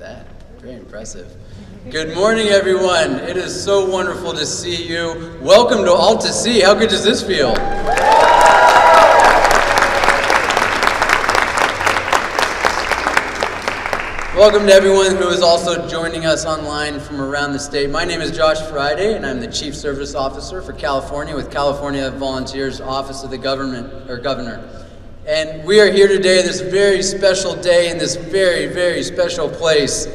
that. Very impressive. Good morning, everyone. It is so wonderful to see you. Welcome to Alta C. How good does this feel? Welcome to everyone who is also joining us online from around the state. My name is Josh Friday, and I'm the Chief Service Officer for California with California Volunteers Office of the Governor. And we are here today, this very special day in this very, very special place,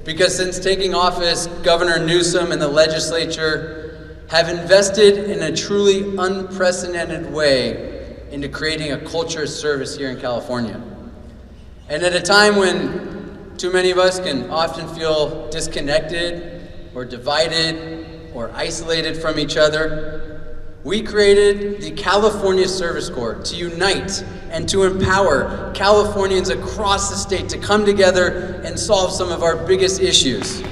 because since taking office, Governor Newsom and the legislature have invested in a truly unprecedented way into creating a culture of service here in California. And at a time when too many of us can often feel disconnected or divided or isolated from each other, we created the California Service Corps to unite and to empower Californians across the state to come together and solve some of our biggest issues.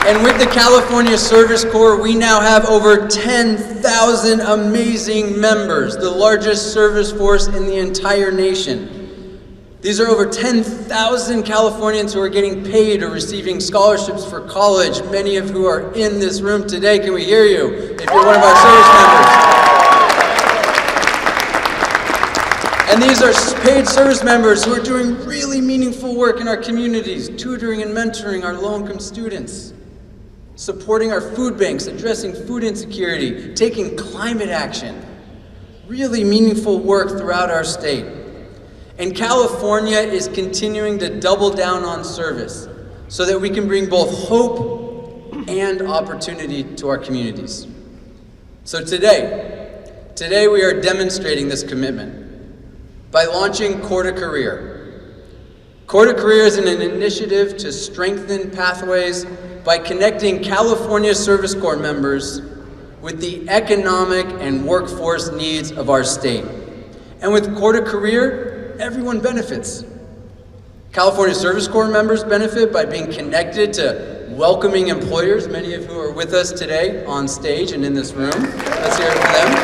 And with the California Service Corps, we now have over 10,000 amazing members, the largest service force in the entire nation. These are over 10,000 Californians who are getting paid or receiving scholarships for college, many of who are in this room today. Can we hear you if you're one of our service members? And these are paid service members who are doing really meaningful work in our communities, tutoring and mentoring our low-income students, supporting our food banks, addressing food insecurity, taking climate action, really meaningful work throughout our state. And California is continuing to double down on service so that we can bring both hope and opportunity to our communities. So today we are demonstrating this commitment by launching Core to Career. Core to Career is an initiative to strengthen pathways by connecting California Service Corps members with the economic and workforce needs of our state. And with Core to Career, everyone benefits. California Service Corps members benefit by being connected to welcoming employers, many of who are with us today on stage and in this room. Let's hear it for them.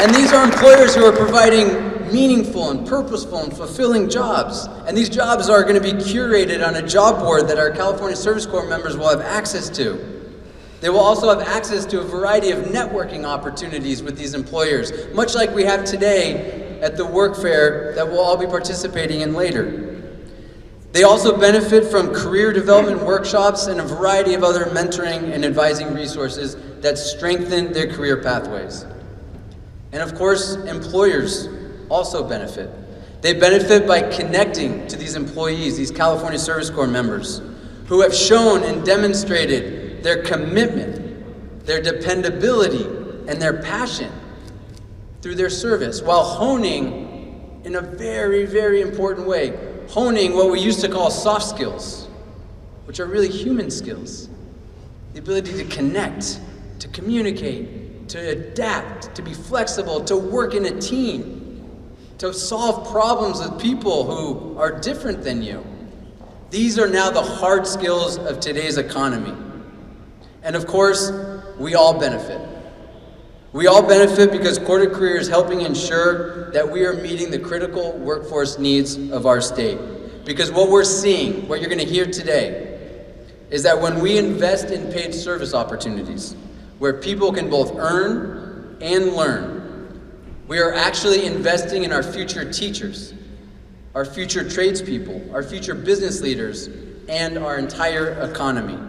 And these are employers who are providing meaningful and purposeful and fulfilling jobs. And these jobs are going to be curated on a job board that our California Service Corps members will have access to. They will also have access to a variety of networking opportunities with these employers, much like we have today at the work fair that we'll all be participating in later. They also benefit from career development workshops and a variety of other mentoring and advising resources that strengthen their career pathways. And of course, employers also benefit. They benefit by connecting to these employees, these California Service Corps members, who have shown and demonstrated their commitment, their dependability, and their passion through their service, while honing in a very, very important way, honing what we used to call soft skills, which are really human skills. The ability to connect, to communicate, to adapt, to be flexible, to work in a team, to solve problems with people who are different than you. These are now the hard skills of today's economy. And of course, we all benefit. We all benefit because Core to Career is helping ensure that we are meeting the critical workforce needs of our state. Because what we're seeing, what you're going to hear today, is that when we invest in paid service opportunities, where people can both earn and learn, we are actually investing in our future teachers, our future tradespeople, our future business leaders, and our entire economy.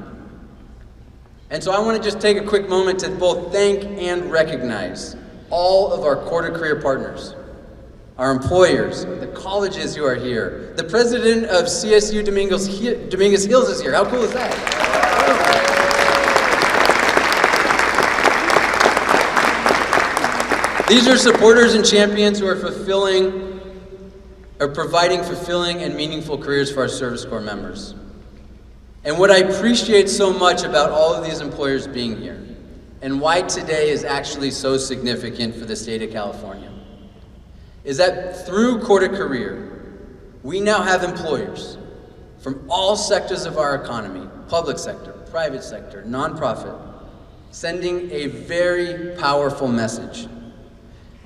And so I want to just take a quick moment to both thank and recognize all of our Core to Career partners, our employers, the colleges who are here. The president of CSU Dominguez Hills is here. How cool is that? These are supporters and champions who are providing fulfilling and meaningful careers for our Service Corps members. And what I appreciate so much about all of these employers being here, and why today is actually so significant for the state of California, is that through Core to Career, we now have employers from all sectors of our economy, public sector, private sector, nonprofit, sending a very powerful message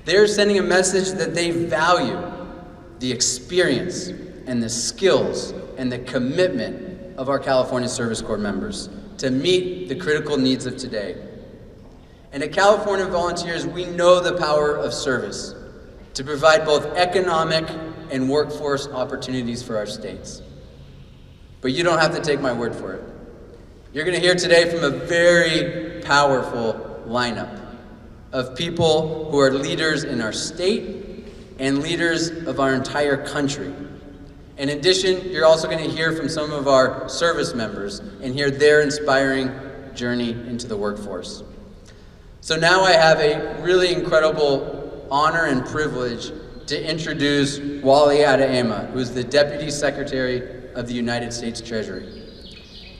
They're sending a message that they value the experience and the skills and the commitment of our California Service Corps members to meet the critical needs of today. And at California Volunteers, we know the power of service to provide both economic and workforce opportunities for our states. But you don't have to take my word for it. You're going to hear today from a very powerful lineup of people who are leaders in our state and leaders of our entire country. In addition, you're also going to hear from some of our service members and hear their inspiring journey into the workforce. So now I have a really incredible honor and privilege to introduce Wally Adeyemo, who is the Deputy Secretary of the United States Treasury.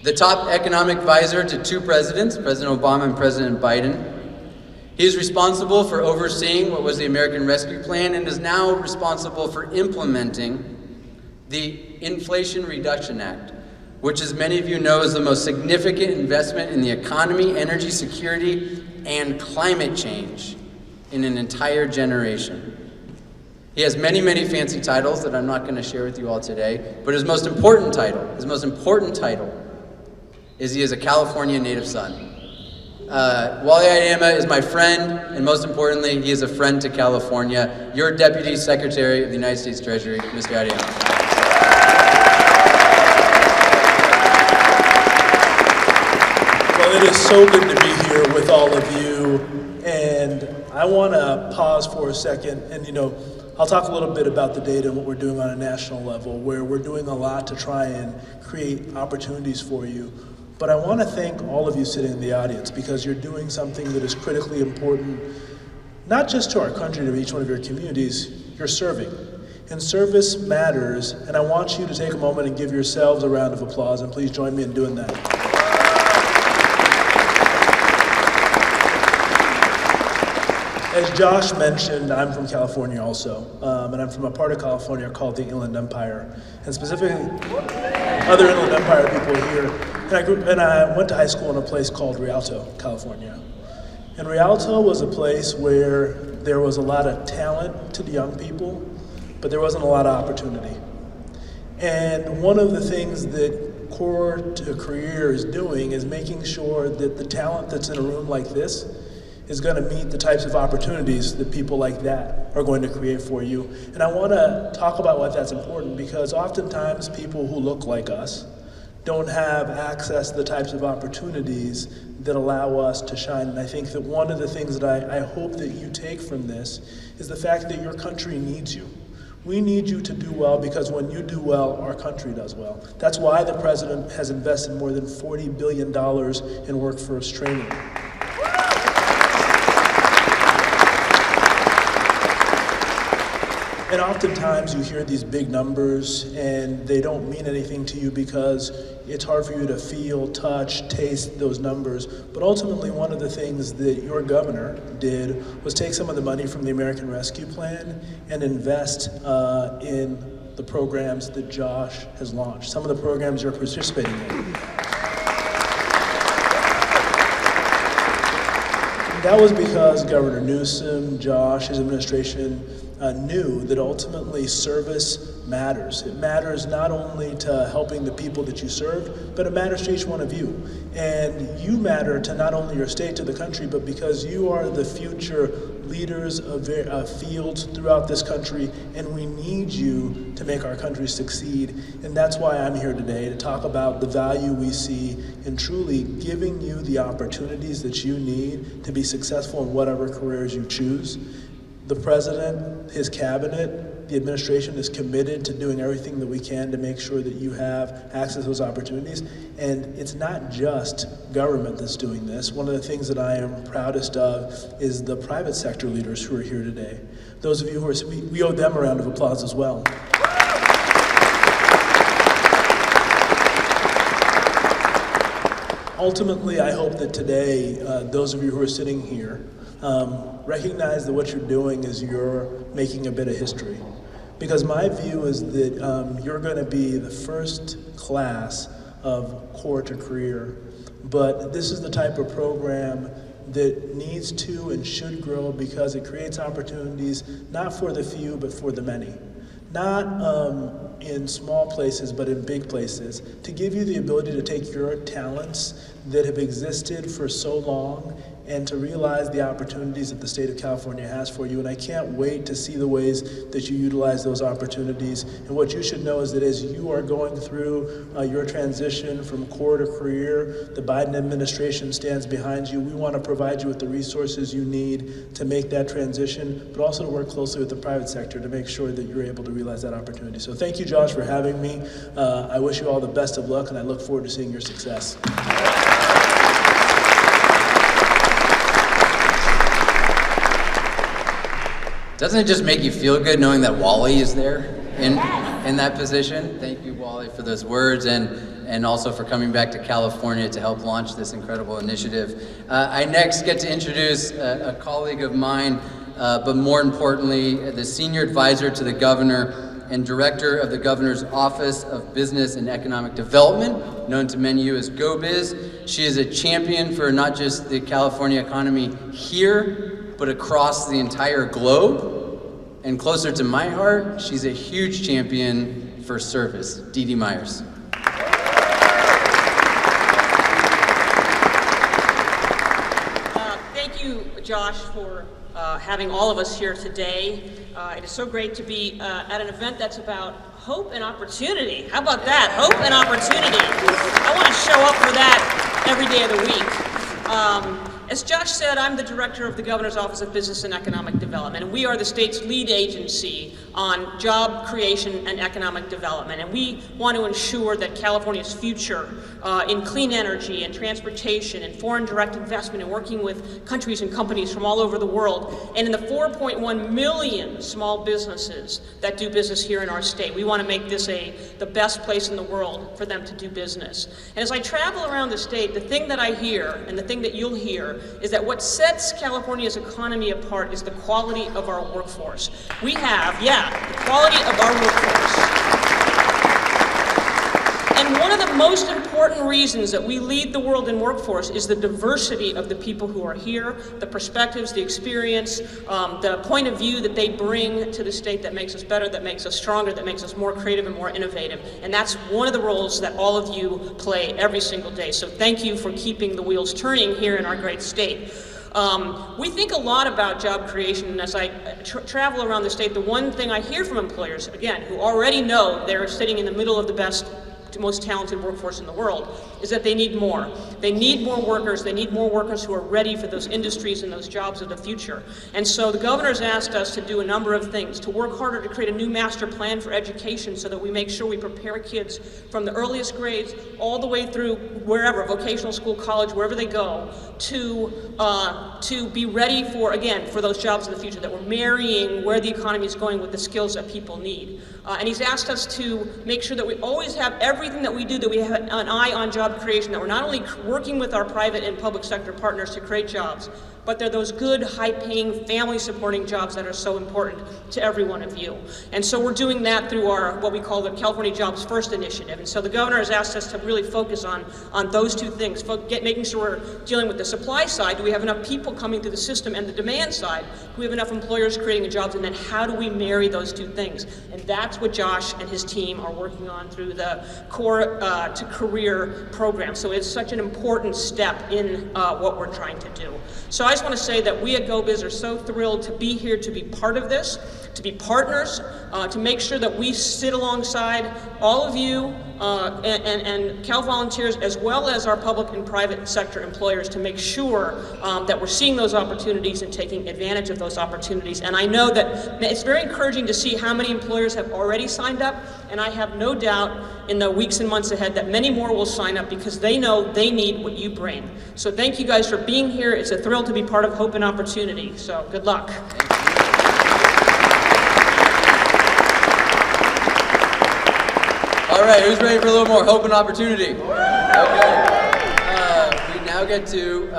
The top economic advisor to two presidents, President Obama and President Biden. He is responsible for overseeing what was the American Rescue Plan and is now responsible for implementing the Inflation Reduction Act, which, as many of you know, is the most significant investment in the economy, energy security, and climate change in an entire generation. He has many, many fancy titles that I'm not going to share with you all today, but his most important title is he is a California native son. Wally Adeyemo is my friend, and most importantly, he is a friend to California. Your Deputy Secretary of the United States Treasury, Mr. Adeyemo. Well, it is so good to be here with all of you, and I want to pause for a second and, I'll talk a little bit about the data and what we're doing on a national level, where we're doing a lot to try and create opportunities for you. But I want to thank all of you sitting in the audience, because you're doing something that is critically important, not just to our country, to each one of your communities. You're serving. And service matters, and I want you to take a moment and give yourselves a round of applause, and please join me in doing that. As Josh mentioned, I'm from California also, and I'm from a part of California called the Inland Empire, and specifically other Inland Empire people here. And I went to high school in a place called Rialto, California. And Rialto was a place where there was a lot of talent to the young people, but there wasn't a lot of opportunity. And one of the things that Core to Career is doing is making sure that the talent that's in a room like this is going to meet the types of opportunities that people like that are going to create for you. And I want to talk about why that's important, because oftentimes people who look like us don't have access to the types of opportunities that allow us to shine. And I think that one of the things that I hope that you take from this is the fact that your country needs you. We need you to do well, because when you do well, our country does well. That's why the president has invested more than $40 billion in workforce training. And oftentimes you hear these big numbers and they don't mean anything to you because it's hard for you to feel, touch, taste those numbers. But ultimately, one of the things that your governor did was take some of the money from the American Rescue Plan and invest in the programs that Josh has launched, some of the programs you're participating in. That was because Governor Newsom, Josh, his administration knew that ultimately service matters. It matters not only to helping the people that you serve, but it matters to each one of you. And you matter to not only your state, to the country, but because you are the future leaders of fields throughout this country, and we need you to make our country succeed. And that's why I'm here today, to talk about the value we see in truly giving you the opportunities that you need to be successful in whatever careers you choose. The president, his cabinet, the administration is committed to doing everything that we can to make sure that you have access to those opportunities. And it's not just government that's doing this. One of the things that I am proudest of is the private sector leaders who are here today. Those of you who are, we owe them a round of applause as well. Ultimately, I hope that today, those of you who are sitting here, recognize that what you're doing is you're making a bit of history. Because my view is that you're going to be the first class of Core to Career, but this is the type of program that needs to and should grow because it creates opportunities not for the few but for the many. Not in small places but in big places, to give you the ability to take your talents that have existed for so long and to realize the opportunities that the state of California has for you. And I can't wait to see the ways that you utilize those opportunities. And what you should know is that as you are going through your transition from core to career, the Biden administration stands behind you. We want to provide you with the resources you need to make that transition, but also to work closely with the private sector to make sure that you're able to realize that opportunity. So thank you, Josh, for having me. I wish you all the best of luck, and I look forward to seeing your success. Doesn't it just make you feel good knowing that Wally is there in that position? Thank you, Wally, for those words and also for coming back to California to help launch this incredible initiative. I next get to introduce a colleague of mine, but more importantly, the senior advisor to the governor and director of the governor's Office of Business and Economic Development, known to many of you as GoBiz. She is a champion for not just the California economy here, but across the entire globe. And closer to my heart, she's a huge champion for service. Dee Dee Myers. Thank you, Josh, for having all of us here today. It is so great to be at an event that's about hope and opportunity. How about that? Hope and opportunity. I want to show up for that every day of the week. As Josh said, I'm the director of the Governor's Office of Business and Economic Development, and we are the state's lead agency on job creation and economic development. And we want to ensure that California's future in clean energy and transportation and foreign direct investment and working with countries and companies from all over the world, and in the 4.1 million small businesses that do business here in our state, we want to make this the best place in the world for them to do business. And as I travel around the state, the thing that I hear, and the thing that you'll hear, is that what sets California's economy apart is the quality of our workforce. We have, the quality of our workforce. And one of the most important reasons that we lead the world in workforce is the diversity of the people who are here, the perspectives, the experience, the point of view that they bring to the state that makes us better, that makes us stronger, that makes us more creative and more innovative. And that's one of the roles that all of you play every single day. So thank you for keeping the wheels turning here in our great state. We think a lot about job creation, and as I travel around the state, the one thing I hear from employers, again, who already know they're sitting in the middle of the best, most talented workforce in the world, is that they need more. They need more workers. They need more workers who are ready for those industries and those jobs of the future. And so the governor's asked us to do a number of things, to work harder to create a new master plan for education so that we make sure we prepare kids from the earliest grades all the way through wherever, vocational school, college, wherever they go, to be ready for, again, for those jobs of the future, that we're marrying where the economy is going with the skills that people need. And he's asked us to make sure that we always have everything that we do, that we have an eye on job creation, that we're not only working with our private and public sector partners to create jobs, but they're those good, high-paying, family-supporting jobs that are so important to every one of you. And so we're doing that through our, what we call the California Jobs First initiative. And so the governor has asked us to really focus on those two things, making sure we're dealing with the supply side. Do we have enough people coming through the system? And the demand side, do we have enough employers creating jobs? And then how do we marry those two things? And that's what Josh and his team are working on through the Core to Career program. So it's such an important step in what we're trying to do. So I just want to say that we at GoBiz are so thrilled to be here, to be part of this, to be partners, to make sure that we sit alongside all of you and Cal volunteers, as well as our public and private sector employers, to make sure that we're seeing those opportunities and taking advantage of those opportunities. And I know that it's very encouraging to see how many employers have already signed up, and I have no doubt in the weeks and months ahead that many more will sign up because they know they need what you bring. So thank you guys for being here. It's a thrill to be part of Hope and Opportunity. So good luck. All right, who's ready for a little more hope and opportunity? Okay. We now get to,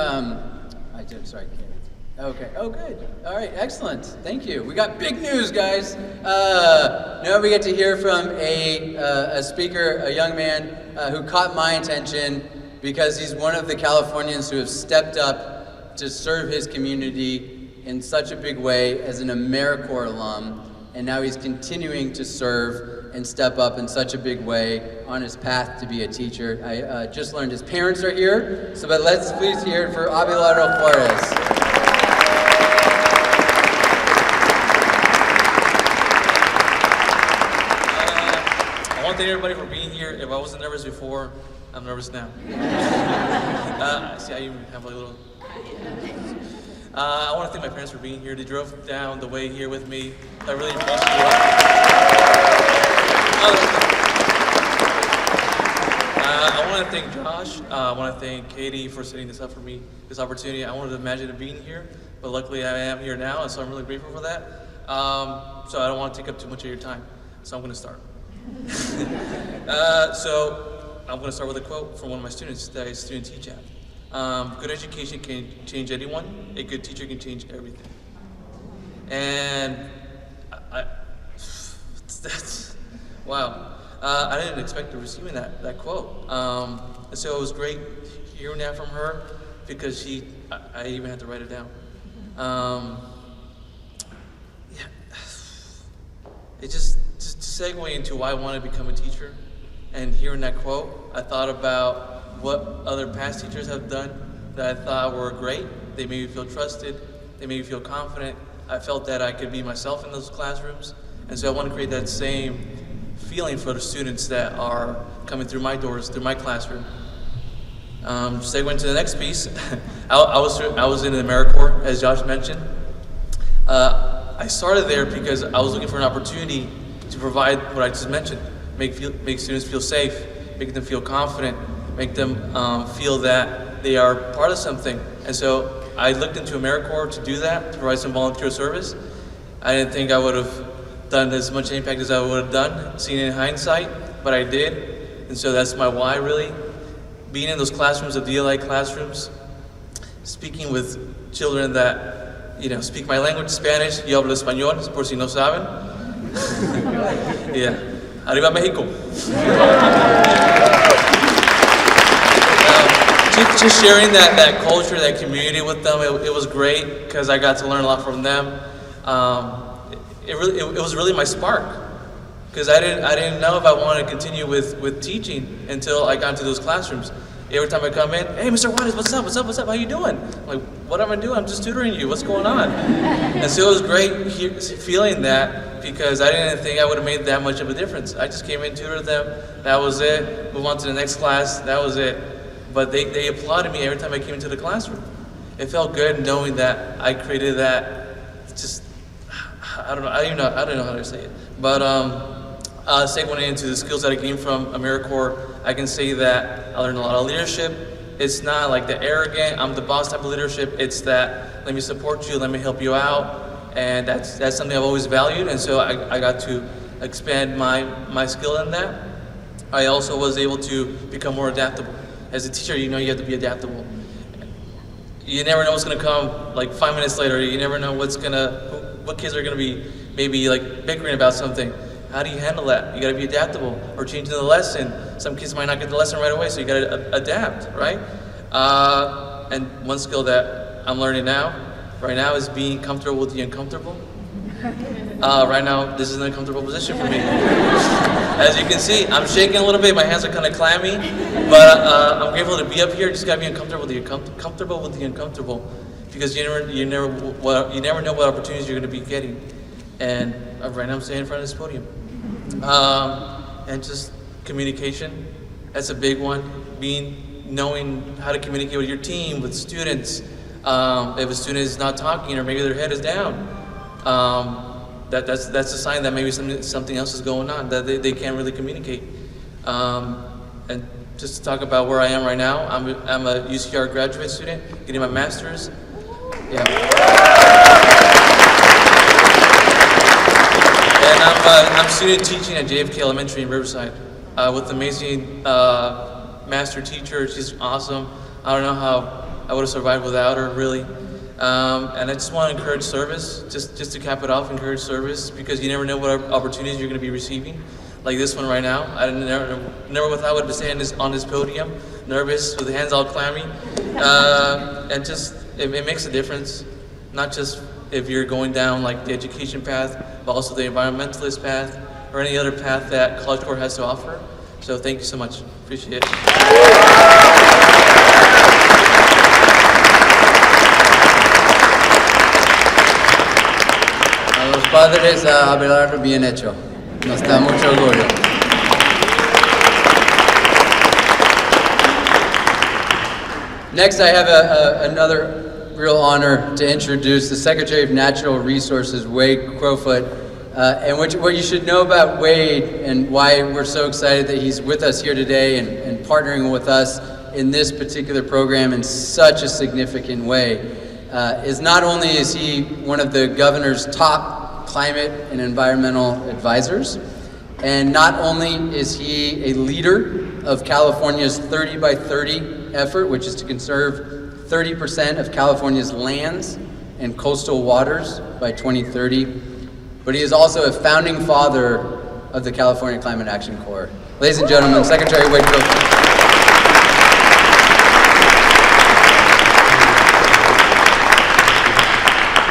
Okay, oh good. All right, excellent. Thank you. We got big news, guys. Now we get to hear from a speaker, a young man who caught my attention because he's one of the Californians who have stepped up to serve his community in such a big way as an AmeriCorps alum, and now he's continuing to serve and step up in such a big way on his path to be a teacher. I just learned his parents are here, but let's please hear it for Abelardo Juarez. I want to thank everybody for being here. If I wasn't nervous before, I'm nervous now. See, I even have a little... I want to thank my parents for being here. They drove down the way here with me. I really appreciate it. I want to thank Josh. I want to thank Katie for setting this up for me, this opportunity. I wanted to imagine being here, but luckily I am here now, and so I'm really grateful for that. So I don't want to take up too much of your time, so I'm going to start. So I'm going to start with a quote from one of my students that I student teach at. Good education can change anyone. A good teacher can change everything. And that's wow. I didn't expect to receiving that quote. And so it was great hearing that from her because I even had to write it down. Yeah. It just to segue into why I want to become a teacher, and hearing that quote, I thought about what other past teachers have done that I thought were great. They made me feel trusted. They made me feel confident. I felt that I could be myself in those classrooms. And so I want to create that same feeling for the students that are coming through my doors, through my classroom. Segueing to the next piece, I was in the AmeriCorps, as Josh mentioned. I started there because I was looking for an opportunity to provide what I just mentioned, make students feel safe, make them feel confident, make them feel that they are part of something. And so I looked into AmeriCorps to do that, to provide some volunteer service. I didn't think I would have done as much impact as I would have done, seen it in hindsight, but I did. And so that's my why, really. Being in those classrooms, the DLI classrooms, speaking with children that, speak my language, Spanish. Yo hablo español, por si no saben. Yeah. Arriba Mexico. Just sharing that culture, that community with them, it was great because I got to learn a lot from them. It was really my spark because I didn't know if I wanted to continue with teaching until I got into those classrooms. Every time I come in, hey, Mr. Juarez, what's up? How you doing? I'm like, what am I doing? I'm just tutoring you. What's going on? And so it was great feeling that because I didn't think I would have made that much of a difference. I just came in, tutored them. That was it. Move on to the next class. That was it. But they applauded me every time I came into the classroom. It felt good knowing that I created that. Just I don't know how to say it. But segueing into the skills that I gained from AmeriCorps, I can say that I learned a lot of leadership. It's not like the arrogant, I'm the boss type of leadership. It's that let me support you, let me help you out, and that's something I've always valued. And so I got to expand my skill in that. I also was able to become more adaptable. As a teacher, you have to be adaptable. You never know what's gonna come like 5 minutes later. You never know what kids are gonna be maybe like bickering about something. How do you handle that? You gotta be adaptable. Or changing the lesson. Some kids might not get the lesson right away, so you gotta adapt, right? And one skill that I'm learning right now is being comfortable with the uncomfortable. Right now, this is an uncomfortable position for me. As you can see, I'm shaking a little bit. My hands are kind of clammy, but I'm grateful to be up here. Just gotta be comfortable with the uncomfortable, because you never know what opportunities you're gonna be getting. And right now, I'm standing in front of this podium. And just communication, that's a big one. Knowing how to communicate with your team, with students. If a student is not talking or maybe their head is down, that's a sign that maybe something else is going on, that they can't really communicate. And just to talk about where I am right now, I'm a UCR graduate student, getting my master's. Yeah. And I'm student teaching at JFK Elementary in Riverside with amazing master teacher. She's awesome. I don't know how I would have survived without her, really. And I just want to encourage service, just to cap it off, encourage service, because you never know what opportunities you're going to be receiving. Like this one right now, I never thought I would be standing on this podium, nervous, with the hands all clammy. And just, it makes a difference, not just if you're going down like the education path, but also the environmentalist path or any other path that College Corps has to offer. So thank you so much. Appreciate it. A los padres, a Abelardo, bien hecho. Nos da mucho orgullo. Next, I have another real honor to introduce the Secretary of Natural Resources, Wade Crowfoot. And what you should know about Wade and why we're so excited that he's with us here today and partnering with us in this particular program in such a significant way is not only is he one of the governor's top climate and environmental advisors, and not only is he a leader of California's 30 by 30 effort, which is to conserve 30% of California's lands and coastal waters by 2030, but he is also a founding father of the California Climate Action Corps. Ladies and gentlemen, Secretary Wade Crowfoot.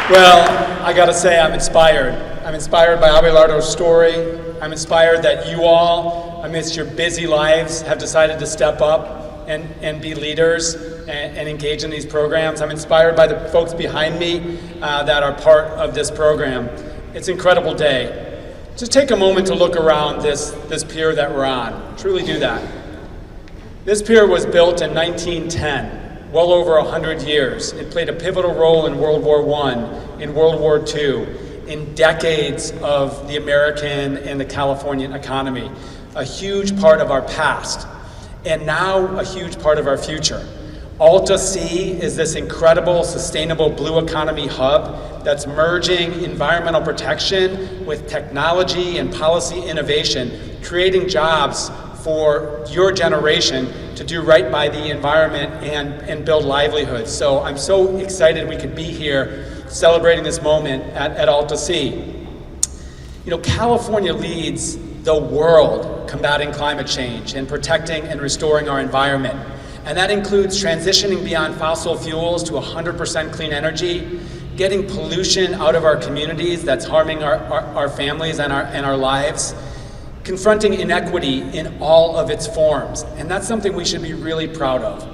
Well, I gotta say I'm inspired. I'm inspired by Abelardo's story. I'm inspired that you all, amidst your busy lives, have decided to step up and be leaders and engage in these programs. I'm inspired by the folks behind me that are part of this program. It's an incredible day. Just take a moment to look around this pier that we're on. Truly do that. This pier was built in 1910, well over 100 years. It played a pivotal role in World War I, in World War II, in decades of the American and the Californian economy. A huge part of our past, and now a huge part of our future. Alta Sea is this incredible, sustainable blue economy hub that's merging environmental protection with technology and policy innovation, creating jobs for your generation to do right by the environment and build livelihoods. So I'm so excited we could be here celebrating this moment at Alta Sea. You know, California leads the world combating climate change and protecting and restoring our environment. And that includes transitioning beyond fossil fuels to 100% clean energy, getting pollution out of our communities that's harming our families and our lives, confronting inequity in all of its forms. And that's something we should be really proud of.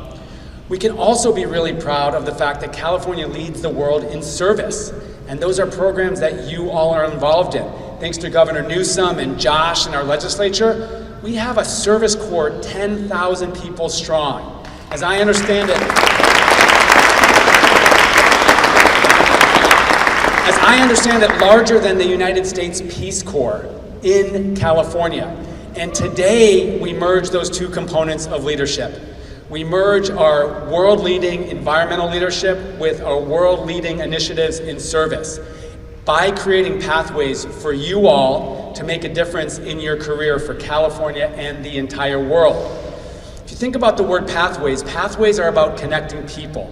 We can also be really proud of the fact that California leads the world in service. And those are programs that you all are involved in. Thanks to Governor Newsom and Josh and our legislature, we have a service corps 10,000 people strong. As I understand it, larger than the United States Peace Corps in California. And today, we merge those two components of leadership. We merge our world-leading environmental leadership with our world-leading initiatives in service by creating pathways for you all to make a difference in your career for California and the entire world. If you think about the word pathways, pathways are about connecting people.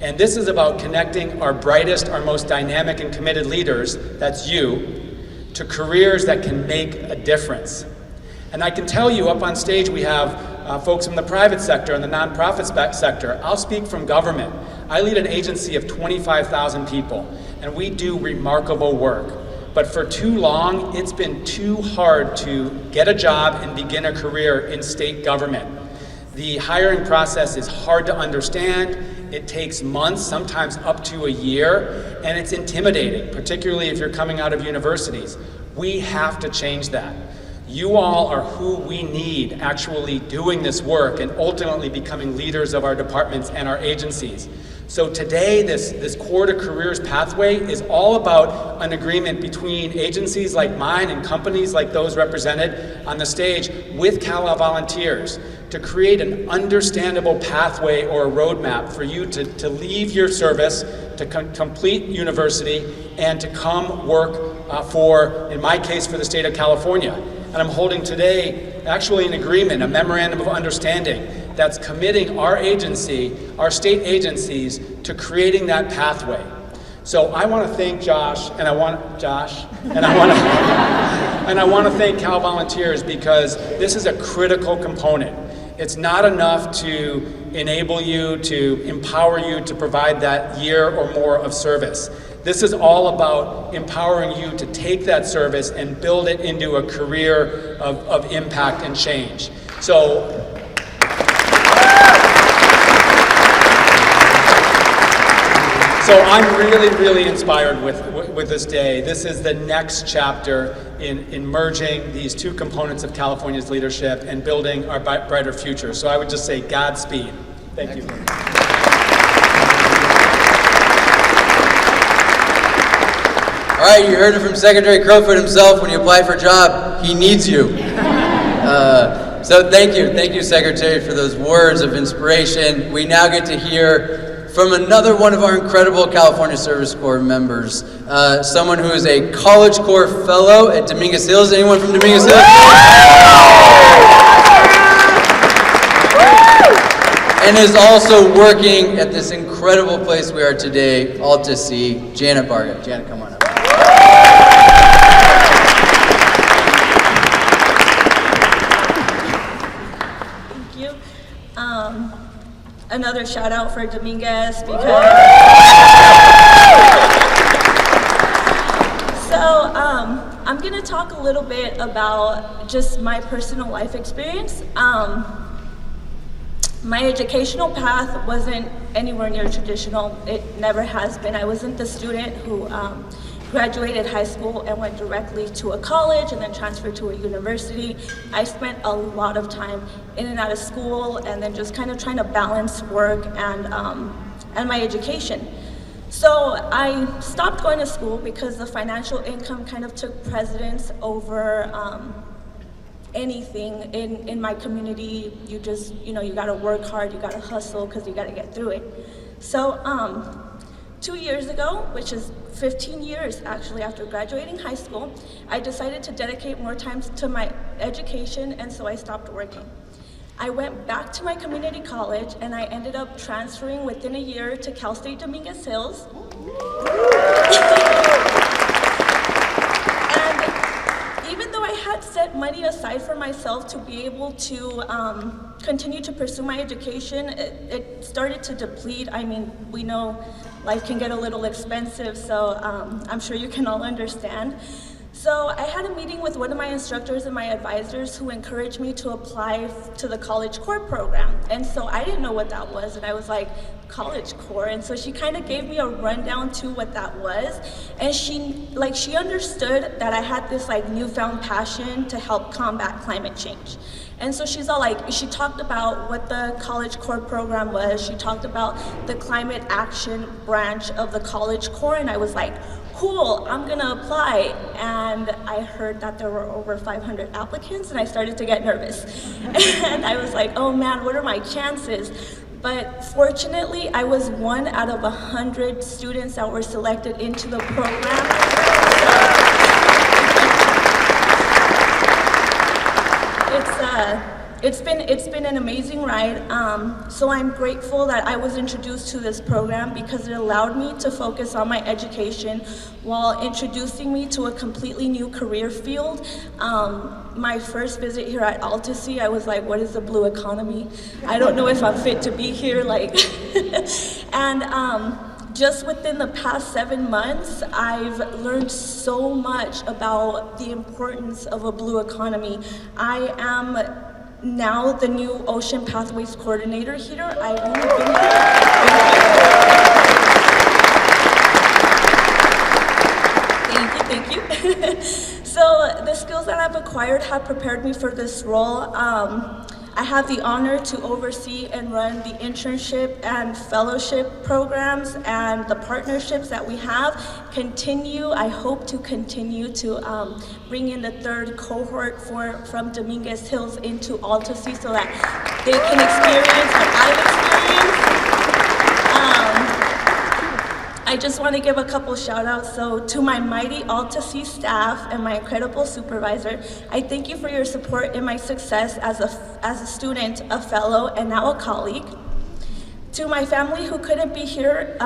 And this is about connecting our brightest, our most dynamic and committed leaders, that's you, to careers that can make a difference. And I can tell you up on stage we have folks from the private sector and the nonprofit sector. I'll speak from government. I lead an agency of 25,000 people, and we do remarkable work. But for too long, it's been too hard to get a job and begin a career in state government. The hiring process is hard to understand. It takes months, sometimes up to a year, and it's intimidating, particularly if you're coming out of universities. We have to change that. You all are who we need actually doing this work and ultimately becoming leaders of our departments and our agencies. So today, this Core to Careers pathway is all about an agreement between agencies like mine and companies like those represented on the stage with Cal Volunteers to create an understandable pathway or a roadmap for you to leave your service, to complete university, and to come work for, in my case, for the state of California. And I'm holding today actually an agreement, a memorandum of understanding that's committing our agency, our state agencies, to creating that pathway. So I want to thank Josh, and I want to thank Cal Volunteers because this is a critical component. It's not enough to enable you, to empower you to provide that year or more of service. This is all about empowering you to take that service and build it into a career of impact and change. So I'm really, really inspired with this day. This is the next chapter in merging these two components of California's leadership and building our brighter future. So I would just say Godspeed. Thank you. All right, you heard it from Secretary Crowfoot himself. When you apply for a job, he needs you. So thank you, Secretary, for those words of inspiration. We now get to hear from another one of our incredible California Service Corps members, someone who is a College Corps Fellow at Dominguez Hills. Anyone from Dominguez Hills? And is also working at this incredible place we are today, Alta Sea, Janet Barga. Janet, come on up. Thank you. Another shout out for Dominguez because I'm gonna talk a little bit about just my personal life experience. My educational path wasn't anywhere near traditional. It never has been. I wasn't the student who graduated high school and went directly to a college and then transferred to a university. I spent a lot of time in and out of school and then just kind of trying to balance work and my education. So I stopped going to school because the financial income kind of took precedence over anything in my community. You just, you gotta work hard, you gotta hustle because you gotta get through it. So 2 years ago, which is 15 years actually after graduating high school, I decided to dedicate more time to my education, and so I stopped working. I went back to my community college and I ended up transferring within a year to Cal State Dominguez Hills. And even though I had set money aside for myself to be able to continue to pursue my education, it started to deplete. I mean, we know life can get a little expensive, so I'm sure you can all understand. So I had a meeting with one of my instructors and my advisors who encouraged me to apply to the College Corps program. And so I didn't know what that was, and I was like, College Corps? And so she kind of gave me a rundown to what that was. And she understood that I had this newfound passion to help combat climate change. And so she talked about what the College Corps program was. She talked about the climate action branch of the College Corps, and I was like, cool, I'm gonna apply. And I heard that there were over 500 applicants, and I started to get nervous. And I was like, oh man, what are my chances? But fortunately, I was one out of 100 students that were selected into the program. It's been an amazing ride. So I'm grateful that I was introduced to this program because it allowed me to focus on my education while introducing me to a completely new career field. My first visit here at Alta Sea, I was like, what is the blue economy? I don't know if I'm fit to be here, and just within the past 7 months, I've learned so much about the importance of a blue economy. I am now the new Ocean Pathways Coordinator here. I've only been here. Thank you. So the skills that I've acquired have prepared me for this role. I have the honor to oversee and run the internship and fellowship programs and the partnerships that we have. I hope to continue to bring in the third cohort from Dominguez Hills into Alta Sea so that they can experience what I've experienced. I just want to give a couple shout outs. So to my mighty Alta Sea staff and my incredible supervisor, I thank you for your support in my success as a student, a fellow, and now a colleague. To my family who couldn't be here,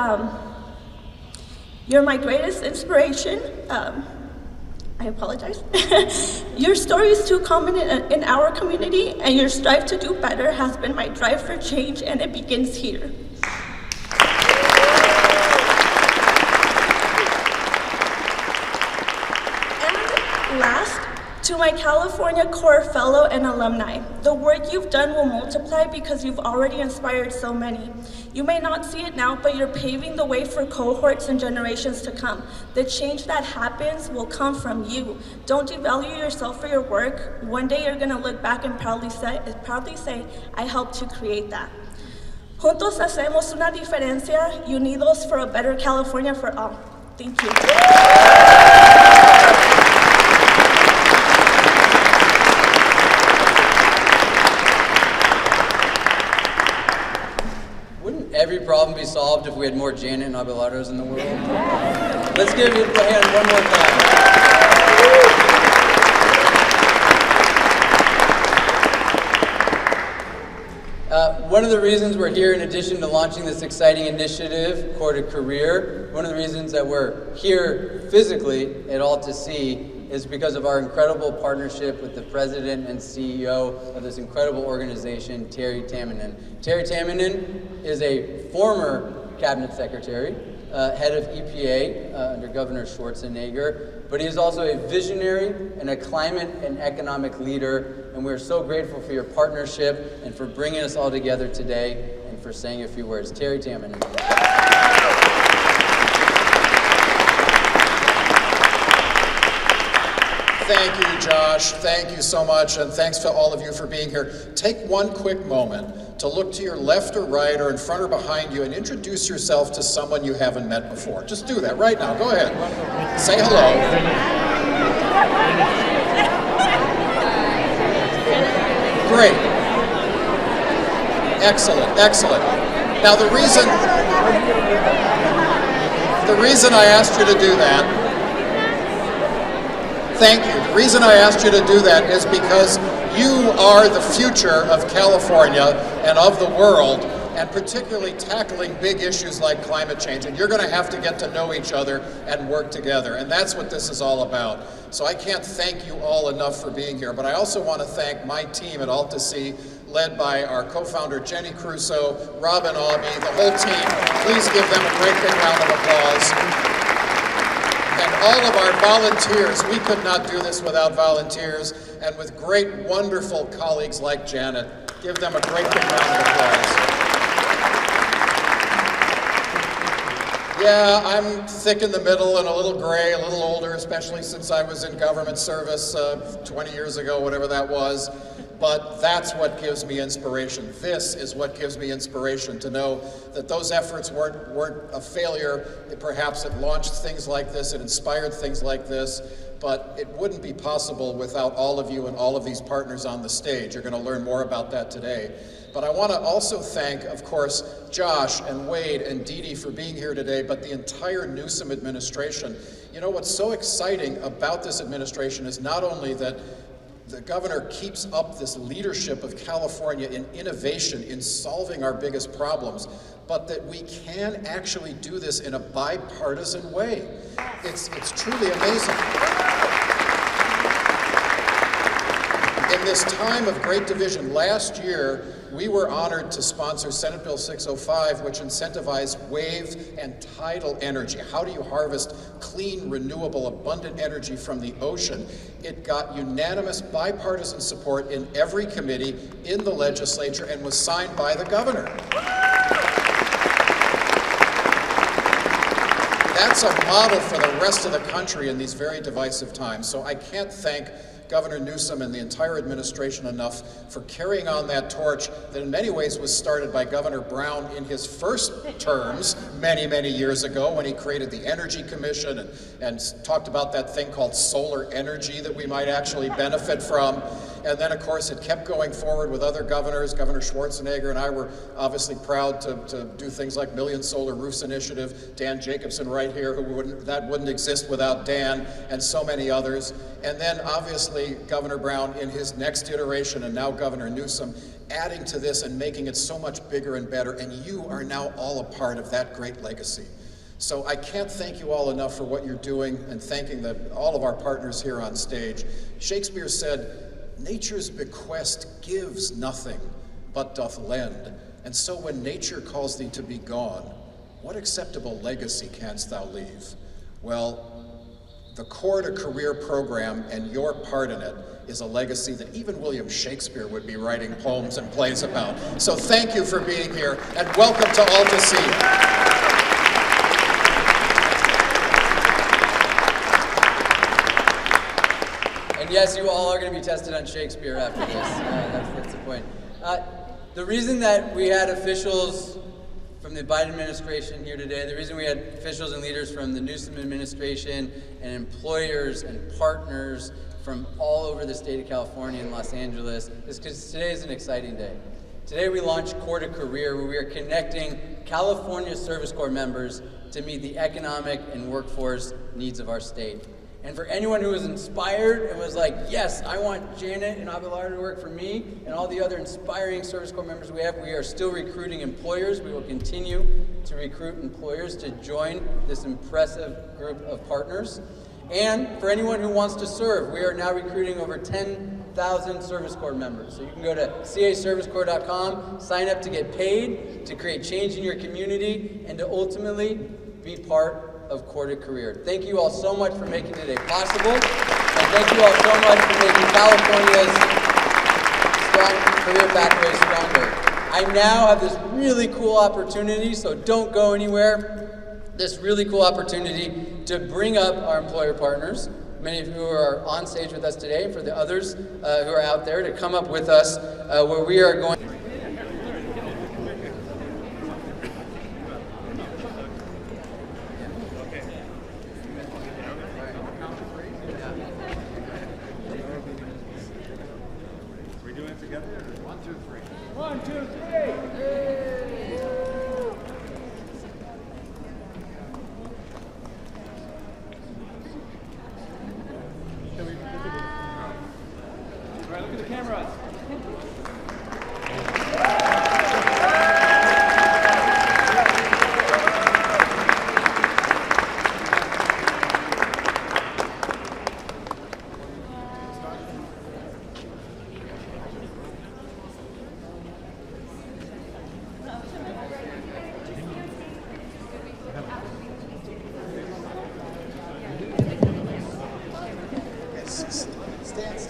you're my greatest inspiration. I apologize. Your story is too common in our community, and your strive to do better has been my drive for change, and it begins here. And last, to my California Core Fellow and alumni, the work you've done will multiply because you've already inspired so many. You may not see it now, but you're paving the way for cohorts and generations to come. The change that happens will come from you. Don't devalue yourself for your work. One day you're gonna look back and proudly say, I helped to create that. Juntos hacemos una diferencia, unidos for a better California for all. Thank you. Every problem be solved if we had more Janet and Abelardos in the world. Let's give it a hand one more time. One of the reasons we're here, in addition to launching this exciting initiative, Core to Career, one of the reasons that we're here physically at Alta Sea is because of our incredible partnership with the president and CEO of this incredible organization, Terry Tamminen. Terry Tamminen is a former cabinet secretary, head of EPA under Governor Schwarzenegger, but he is also a visionary and a climate and economic leader, and we're so grateful for your partnership and for bringing us all together today and for saying a few words. Terry Tamminen. Thank you, Josh. Thank you so much, and thanks to all of you for being here. Take one quick moment to look to your left or right or in front or behind you and introduce yourself to someone you haven't met before. Just do that right now. Go ahead. Say hello. Great. Excellent, excellent. Now the reason I asked you to do that, thank you. The reason I asked you to do that is because you are the future of California and of the world, and particularly tackling big issues like climate change. And you're going to have to get to know each other and work together. And that's what this is all about. So I can't thank you all enough for being here. But I also want to thank my team at Alta Sea, led by our co-founder Jenny Crusoe, Robin Aubie, the whole team. Please give them a great big round of applause. And all of our volunteers, we could not do this without volunteers, and with great, wonderful colleagues like Janet. Give them a great big round of applause. Yeah, I'm thick in the middle and a little gray, a little older, especially since I was in government service 20 years ago, whatever that was. But that's what gives me inspiration. This is what gives me inspiration, to know that those efforts weren't a failure. Perhaps it launched things like this, it inspired things like this, but it wouldn't be possible without all of you and all of these partners on the stage. You're going to learn more about that today. But I want to also thank, of course, Josh and Wade and Dee Dee for being here today, but the entire Newsom administration. You know, what's so exciting about this administration is not only that the governor keeps up this leadership of California in innovation, in solving our biggest problems, but that we can actually do this in a bipartisan way. It's truly amazing. In this time of great division, last year, we were honored to sponsor Senate Bill 605, which incentivized wave and tidal energy. How do you harvest clean, renewable, abundant energy from the ocean? It got unanimous bipartisan support in every committee in the legislature and was signed by the governor. That's a model for the rest of the country in these very divisive times. So I can't thank Governor Newsom and the entire administration enough for carrying on that torch that in many ways was started by Governor Brown in his first terms many, many years ago when he created the Energy Commission and talked about that thing called solar energy that we might actually benefit from. And then, of course, it kept going forward with other governors. Governor Schwarzenegger and I were obviously proud to do things like Million Solar Roofs Initiative. Dan Jacobson right here, that wouldn't exist without Dan, and so many others. And then, obviously, Governor Brown in his next iteration, and now Governor Newsom, adding to this and making it so much bigger and better. And you are now all a part of that great legacy. So I can't thank you all enough for what you're doing, and thanking all of our partners here on stage. Shakespeare said, "Nature's bequest gives nothing, but doth lend. And so when nature calls thee to be gone, what acceptable legacy canst thou leave?" Well, the Core to Career program and your part in it is a legacy that even William Shakespeare would be writing poems and plays about. So thank you for being here, and welcome to Alta Sea. And yes, you all are going to be tested on Shakespeare after this. That's the point. The reason that we had officials from the Biden administration here today, the reason we had officials and leaders from the Newsom administration and employers and partners from all over the state of California and Los Angeles is because today is an exciting day. Today we launched Core to Career, where we are connecting California Service Corps members to meet the economic and workforce needs of our state. And for anyone who was inspired and was like, yes, I want Janet and Abelardo to work for me and all the other inspiring Service Corps members we have, we are still recruiting employers. We will continue to recruit employers to join this impressive group of partners. And for anyone who wants to serve, we are now recruiting over 10,000 Service Corps members. So you can go to caservicecorps.com, sign up to get paid, to create change in your community, and to ultimately be part of Core to Career. Thank you all so much for making today possible, and thank you all so much for making California's strong career pathways stronger. I now have this really cool opportunity, so don't go anywhere, this really cool opportunity to bring up our employer partners, many of who are on stage with us today, and for the others who are out there to come up with us, where we are going. Stand.